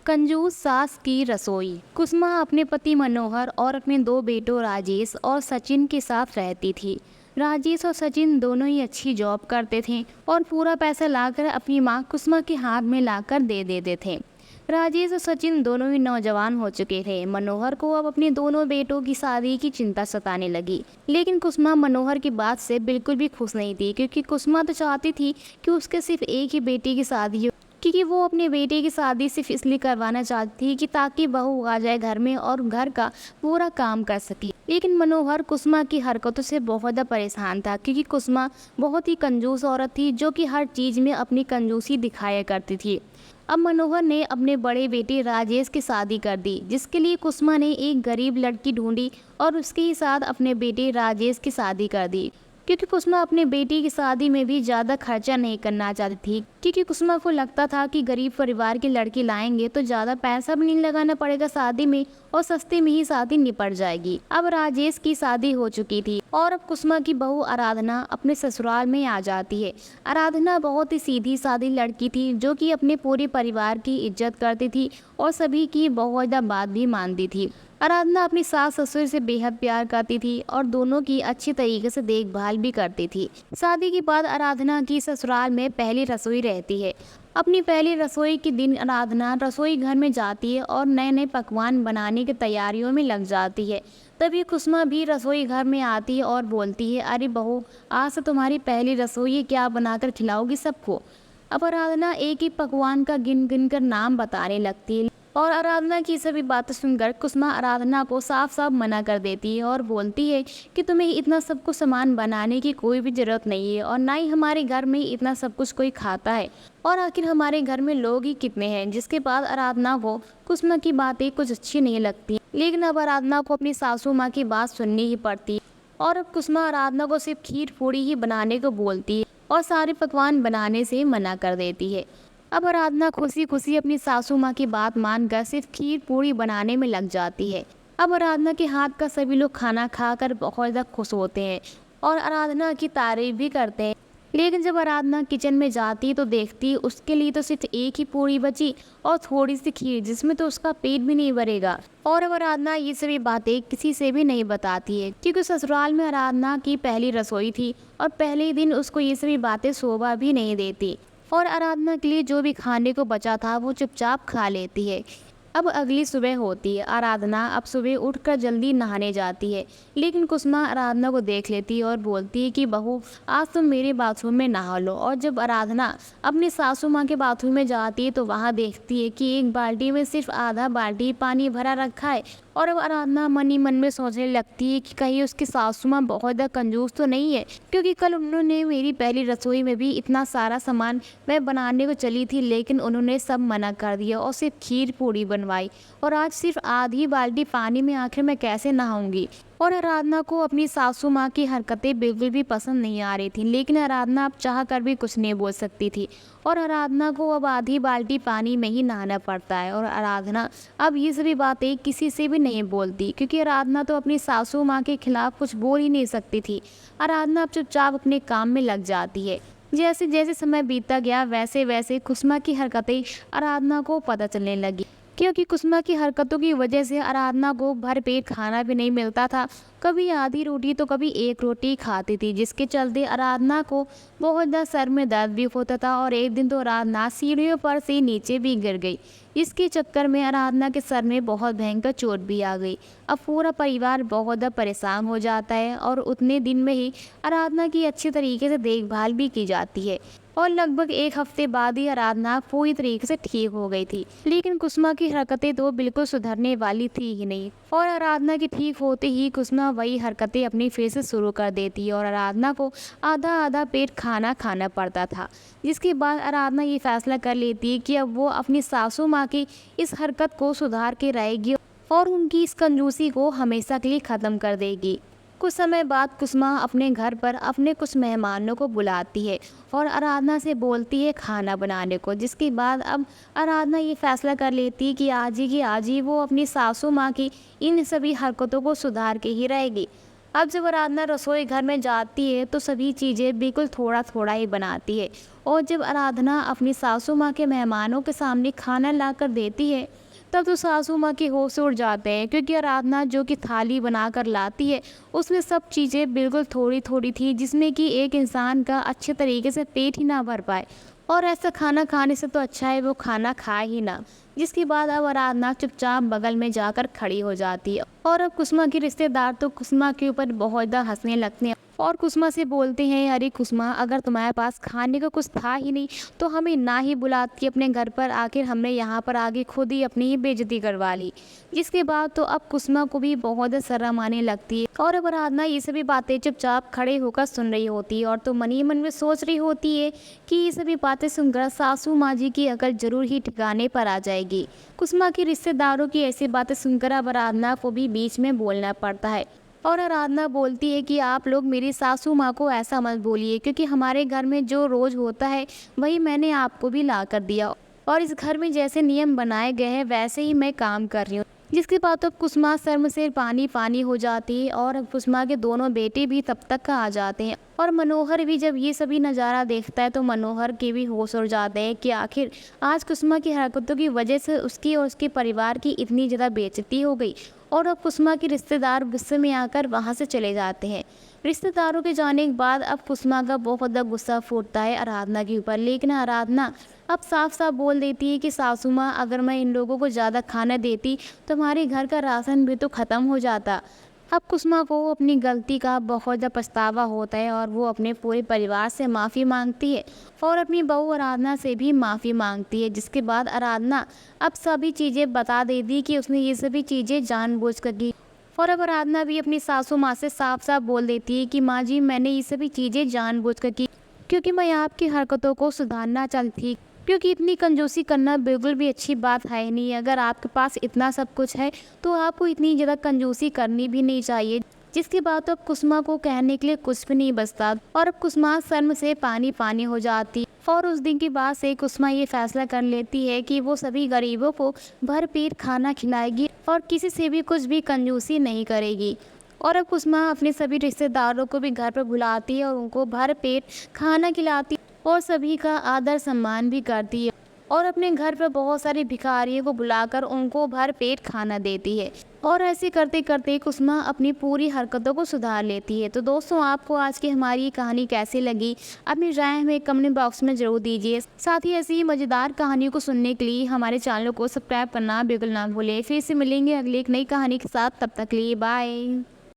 कंजूस सास की रसोई। कुसुमा अपने पति मनोहर और अपने दो बेटों राजेश और सचिन के साथ रहती थी। राजेश और सचिन दोनों ही अच्छी जॉब करते थे और पूरा पैसा लाकर अपनी मां कुसुमा के हाथ में लाकर दे देते थे। राजेश और सचिन दोनों ही नौजवान हो चुके थे। मनोहर को अब अपने दोनों बेटों की शादी की चिंता सताने लगी, लेकिन कुसुमा मनोहर की बात से बिल्कुल भी खुश नहीं थी, क्योंकि कुसुमा तो चाहती थी कि उसके सिर्फ एक ही बेटी की शादी हो, क्योंकि वो अपने बेटे की शादी सिर्फ इसलिए करवाना चाहती थी कि ताकि बहू आ जाए घर में और घर का पूरा काम कर सके। लेकिन मनोहर कुसुमा की हरकतों से बहुत ज़्यादा परेशान था, क्योंकि कुसुमा बहुत ही कंजूस औरत थी, जो कि हर चीज़ में अपनी कंजूसी दिखाया करती थी। अब मनोहर ने अपने बड़े बेटे राजेश की शादी कर दी, जिसके लिए कुसुमा ने एक गरीब लड़की ढूंढी और उसके ही साथ अपने बेटे राजेश की शादी कर दी, क्योंकि कुसुमा अपने बेटी की शादी में भी ज़्यादा खर्चा नहीं करना चाहती थी, क्योंकि कुसुमा को लगता था कि गरीब परिवार की लड़की लाएंगे तो ज़्यादा पैसा भी नहीं लगाना पड़ेगा शादी में और सस्ते में ही शादी निपट जाएगी। अब राजेश की शादी हो चुकी थी और अब कुसुमा की बहू आराधना अपने ससुराल में आ जाती है। आराधना बहुत ही सीधी सादी लड़की थी, जो कि अपने पूरे परिवार की इज्जत करती थी और सभी की बहुत ज़्यादा बात भी मानती थी। आराधना अपनी सास ससुर से बेहद प्यार करती थी और दोनों की अच्छी तरीके से देखभाल भी करती थी। शादी के बाद आराधना की ससुराल में पहली रसोई रहती है। अपनी पहली रसोई के दिन आराधना रसोई घर में जाती है और नए नए पकवान बनाने की तैयारियों में लग जाती है। तभी कुसुमा भी रसोई घर में आती है और बोलती है, अरे बहू, आज से तुम्हारी पहली रसोई है, क्या बनाकर खिलाओगी सबको। अब आराधना एक ही पकवान का गिन गिन कर नाम बताने लगती है और आराधना की सभी बातें सुनकर कुसुमा आराधना को साफ साफ मना कर देती है और बोलती है कि तुम्हें इतना सब कुछ सामान बनाने की कोई भी ज़रूरत नहीं है और ना ही हमारे घर में इतना सब कुछ कोई खाता है, और आखिर हमारे घर में लोग ही कितने हैं। जिसके बाद आराधना को कुसुमा की बातें कुछ अच्छी नहीं लगती, लेकिन अब आराधना को अपनी सासू माँ की बात सुननी ही पड़ती है और अब कुसुमा आराधना को सिर्फ खीर पूड़ी ही बनाने को बोलती है और सारे पकवान बनाने से मना कर देती है। अब आराधना खुशी खुशी अपनी सासू माँ की बात मानकर सिर्फ खीर पूड़ी बनाने में लग जाती है। अब आराधना के हाथ का सभी लोग खाना खाकर बहुत ज़्यादा खुश होते हैं और आराधना की तारीफ भी करते हैं। लेकिन जब आराधना किचन में जाती तो देखती उसके लिए तो सिर्फ एक ही पूड़ी बची और थोड़ी सी खीर, जिसमें तो उसका पेट भी नहीं भरेगा। और अब आराधना ये सभी बातें किसी से भी नहीं बताती है, क्योंकि ससुराल में आराधना की पहली रसोई थी और पहले दिन उसको ये सभी बातें शोभा भी नहीं देती और आराधना के लिए जो भी खाने को बचा था वो चुपचाप खा लेती है। अब अगली सुबह होती है। आराधना अब सुबह उठकर जल्दी नहाने जाती है, लेकिन कुसुमा आराधना को देख लेती है और बोलती है कि बहू, आज तुम मेरे बाथरूम में नहा लो। और जब आराधना अपनी सासू माँ के बाथरूम में जाती है तो वहाँ देखती है कि एक बाल्टी में सिर्फ आधा बाल्टी पानी भरा रखा है और अब आराधना मन ही मन में सोचने लगती है कि कहीं उसकी सासू माँ बहुत ज़्यादा कंजूस तो नहीं है, क्योंकि कल उन्होंने मेरी पहली रसोई में भी इतना सारा सामान मैं बनाने को चली थी, लेकिन उन्होंने सब मना कर दिया और सिर्फ खीर पूड़ी बनवाई और आज सिर्फ आधी बाल्टी पानी में आखिर मैं कैसे नहाऊंगी। और आराधना को अपनी सासू माँ की हरकतें बिल्कुल भी पसंद नहीं आ रही थी, लेकिन आराधना अब चाह कर भी कुछ नहीं बोल सकती थी और आराधना को अब आधी बाल्टी पानी में ही नहाना पड़ता है। और आराधना अब ये सभी बातें किसी से भी नहीं बोलती, क्योंकि आराधना तो अपनी सासू माँ के खिलाफ कुछ बोल ही नहीं सकती थी। आराधना अब चुपचाप अपने काम में लग जाती है। जैसे जैसे समय बीतता गया वैसे वैसे कुसुमा की हरकतें आराधना को पता चलने लगी, क्योंकि कुसुमा की हरकतों की वजह से आराधना को भर पेट खाना भी नहीं मिलता था। कभी आधी रोटी तो कभी एक रोटी खाती थी, जिसके चलते आराधना को बहुत ज़्यादा सर में दर्द भी होता था और एक दिन तो आराधना सीढ़ियों पर से नीचे भी गिर गई। इसके चक्कर में आराधना के सर में बहुत भयंकर चोट भी आ गई। अब पूरा परिवार बहुत ज़्यादा परेशान हो जाता है और उतने दिन में ही आराधना की अच्छी तरीके से देखभाल भी की जाती है और लगभग एक हफ्ते बाद ही आराधना पूरी तरीके से ठीक हो गई थी। लेकिन कुसुमा की हरकतें तो बिल्कुल सुधरने वाली थी ही नहीं और आराधना के ठीक होते ही कुसुमा वही हरकतें अपनी फिर से शुरू कर देती और आराधना को आधा आधा पेट खाना खाना पड़ता था। जिसके बाद आराधना ये फैसला कर लेती है कि अब वो अपनी सासू माँ की इस हरकत को सुधार के रहेगी और उनकी इस कंजूसी को हमेशा के लिए ख़त्म कर देगी। कुछ समय बाद कुसुमा अपने घर पर अपने कुछ मेहमानों को बुलाती है और आराधना से बोलती है खाना बनाने को। जिसके बाद अब आराधना ये फैसला कर लेती है कि आज ही वो अपनी सासू माँ की इन सभी हरकतों को सुधार के ही रहेगी। अब जब आराधना रसोई घर में जाती है तो सभी चीज़ें बिल्कुल थोड़ा थोड़ा ही बनाती है। और जब आराधना अपनी सासू माँ के मेहमानों के सामने खाना ला कर देती है, तब तो सासू माँ के होश उड़ जाते हैं, क्योंकि आराधना जो कि थाली बना कर लाती है उसमें सब चीज़ें बिल्कुल थोड़ी थोड़ी थी, जिसमें कि एक इंसान का अच्छे तरीके से पेट ही ना भर पाए। और ऐसा खाना खाने से तो अच्छा है वो खाना खाए ही ना। जिसके बाद अब आराधना चुपचाप बगल में जाकर खड़ी हो जाती है। और अब कुसुमा के रिश्तेदार तो कुसुमा के ऊपर बहुत ज़्यादा हंसने लगते हैं और कुसुमा से बोलते हैं, अरे कुसुमा, अगर तुम्हारे पास खाने का कुछ था ही नहीं तो हमें ना ही बुलाती अपने घर पर, आखिर हमने यहाँ पर आके खुद ही अपनी ही बेइज्जती करवा ली। जिसके बाद तो अब कुसुमा को भी बहुत शर्म आने लगती है और अब आराधना ये सभी बातें चुपचाप खड़े होकर सुन रही होती है और तो मन ही मन में सोच रही होती है कि ये सभी बातें सुनकर सासू माँ जी की अकल जरूर ही ठिकाने पर आ जाएगी। कुसुमा के रिश्तेदारों की ऐसी बातें सुनकर अब आराधना को भी बीच में बोलना पड़ता है और आराधना बोलती है कि आप लोग मेरी सासू माँ को ऐसा मत बोलिए, क्योंकि हमारे घर में जो रोज़ होता है वही मैंने आपको भी ला कर दिया और इस घर में जैसे नियम बनाए गए हैं वैसे ही मैं काम कर रही हूँ। जिसके बाद अब कुसुमा शर्म से पानी पानी हो जाती है और अब कुसुमा के दोनों बेटे भी तब तक का आ जाते हैं और मनोहर भी जब ये सभी नज़ारा देखता है तो मनोहर के भी होश उड़ जाते हैं कि आखिर आज कुसुमा की हरकतों की वजह से उसकी और उसके परिवार की इतनी ज़्यादा बेइज्जती हो गई। और अब कुसुमा के रिश्तेदार गुस्से में आकर वहाँ से चले जाते हैं। रिश्तेदारों के जाने के बाद अब कुसुमा का बहुत ज़्यादा गुस्सा फूटता है आराधना के ऊपर, लेकिन आराधना अब साफ साफ बोल देती है कि सासू माँ, अगर मैं इन लोगों को ज़्यादा खाना देती तो हमारे घर का राशन भी तो ख़त्म हो जाता। अब कुसुमा को अपनी गलती का बहुत ज़्यादा पछतावा होता है और वो अपने पूरे परिवार से माफ़ी मांगती है और अपनी बहू आराधना से भी माफ़ी मांगती है। जिसके बाद आराधना अब सभी चीज़ें बता देती कि उसने ये सभी चीज़ें जानबूझकर की और अब आराधना भी अपनी सासू माँ से साफ साफ बोल देती है कि माँ जी, मैंने ये सभी चीज़ें जानबूझकर की, क्योंकि मैं आपकी हरकतों को सुधारना चाहती, क्योंकि इतनी कंजूसी करना बिल्कुल भी अच्छी बात है नहीं। अगर आपके पास इतना सब कुछ है तो आपको इतनी ज़्यादा कंजूसी करनी भी नहीं चाहिए। जिसके बाद तो अब कुसुमा को कहने के लिए कुछ भी नहीं बचता और अब कुसुमा शर्म से पानी पानी हो जाती और उस दिन के बाद से कुसुमा ये फैसला कर लेती है कि वो सभी गरीबों को भरपेट खाना खिलाएगी और किसी से भी कुछ भी कंजूसी नहीं करेगी। और अब कुसुमा अपने सभी रिश्तेदारों को भी घर पर बुलाती है और उनको भरपेट खाना खिलाती और सभी का आदर सम्मान भी करती है और अपने घर पर बहुत सारे भिखारियों को बुलाकर उनको भर पेट खाना देती है। और ऐसे करते करते कुसुमा अपनी पूरी हरकतों को सुधार लेती है। तो दोस्तों, आपको आज की हमारी ये कहानी कैसी लगी, अपनी राय हमें कमेंट बॉक्स में जरूर दीजिए। साथ ही ऐसी ही मज़ेदार कहानियों को सुनने के लिए हमारे चैनल को सब्सक्राइब करना बिल्कुल ना भूलें। फिर से मिलेंगे अगली एक नई कहानी के साथ, तब तक के लिए बाय।